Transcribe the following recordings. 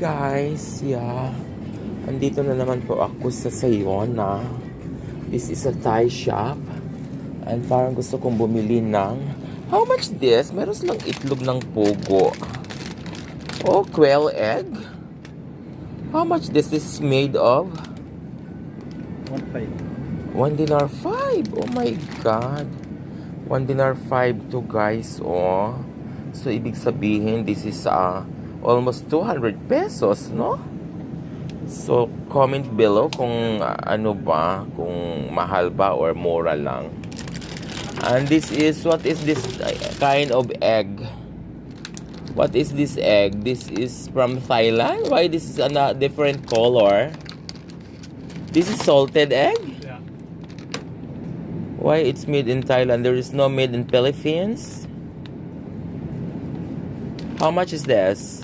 guys, yeah. Andito na naman po ako sa Sayona. This is a Thai shop. And parang gusto kong bumili ng... How much this? Meron silang itlog ng pugo. Oh, quail egg. How much this is made of? 1.5. 1 dinar 5. Oh my God. 1 dinar 5 to guys, oh. So, ibig sabihin, this is almost 200 pesos, no? So, comment below kung ano ba, kung mahal ba or mura lang. And this is, what is this kind of egg? What is this egg? This is from Thailand? Why this is a different color? This is salted egg? Yeah. Why it's made in Thailand? There is no made in Philippines? How much is this?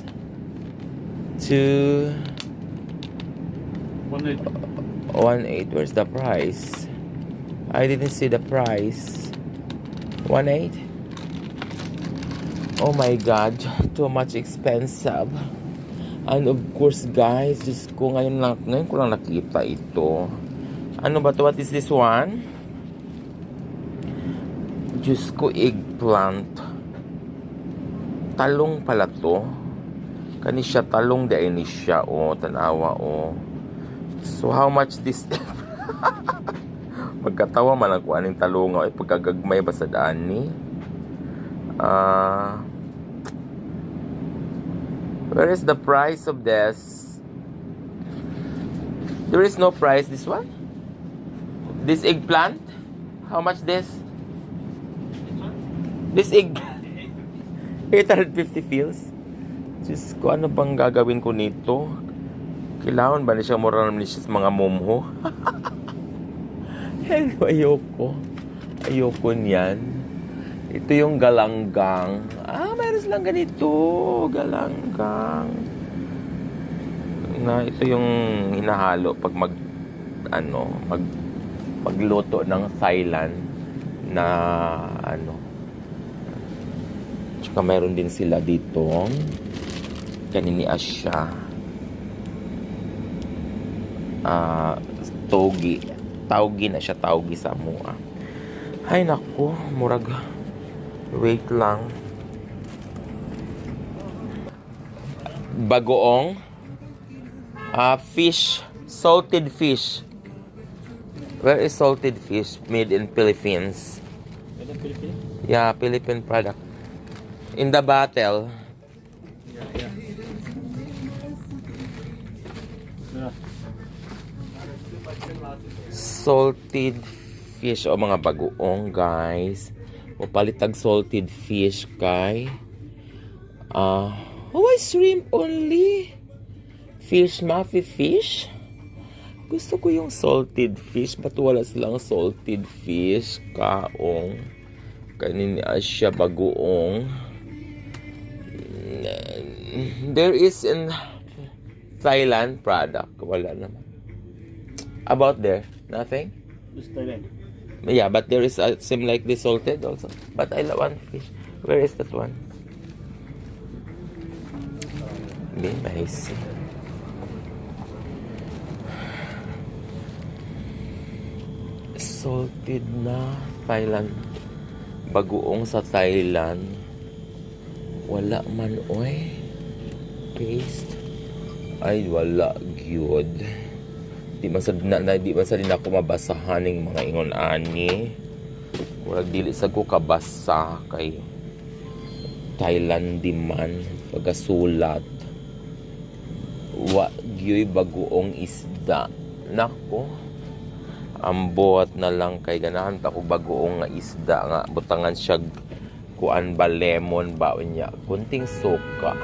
1.8. 1.8. Where's the price? I didn't see the price. 1.8. Oh my God, too much expensive. And of course, guys, just ko ngayon ko lang nakita ito. Ano ba to? What is this one? Diyos ko, eggplant. Talong pala to. Kani siya talong dahil ni siya, oh, tanawa, oh. So how much this? Magkatawa man ang kuaning talong, oh, pagkagagmay ba sa daan ni? Where is the price of this? There is no price this one? This eggplant? How much this? This egg 850 feels. Diyos ko, ano bang gagawin ko nito? Kailangan ba niya mura naman siya sa mga momho? Hello, ayoko niyan. Ito yung galanggang. Meron silang ganito, galanggang. Na ito yung hinahalo pag magluto ng Thailand na tsaka meron din sila dito kanini Asya taugi na siya, taugi sa mua. Ay naku, murag wait lang. Bagoong fish, salted fish. Where is salted fish made in Philippines? Yeah, Philippine product. In the bottle. Yeah. Salted fish o mga bagoong, guys. O palitag salted fish kay why shrimp only? Fish, mafi fish? Gusto ko yung salted fish. Ba't wala silang salted fish? Kaong. Kanini Asya bagoong. There is in Thailand product. Wala naman. About there? Nothing? Just Thailand. Yeah, but there is same like this salted also. But I want fish. Where is that one? Hindi, nice. Salted na Thailand. Bagoong sa Thailand. Wala man, oy. Paste. Ay, wala. Gyud. Di man sa din ako mabasahan ng mga ingon ani. Wala dili sa ko kabasa kay Thailand di man pagasulat. Wa gyoy bagoong isda. Nako. Ambot na lang kay ganahan ta ko bagoong nga isda nga butangan siya kuan ba lemon ba unya kunting suka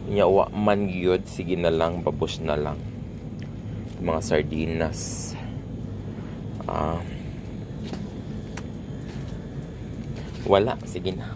unya wa man gyud, sige na lang, babos na lang mga sardinas. Wala, sige na.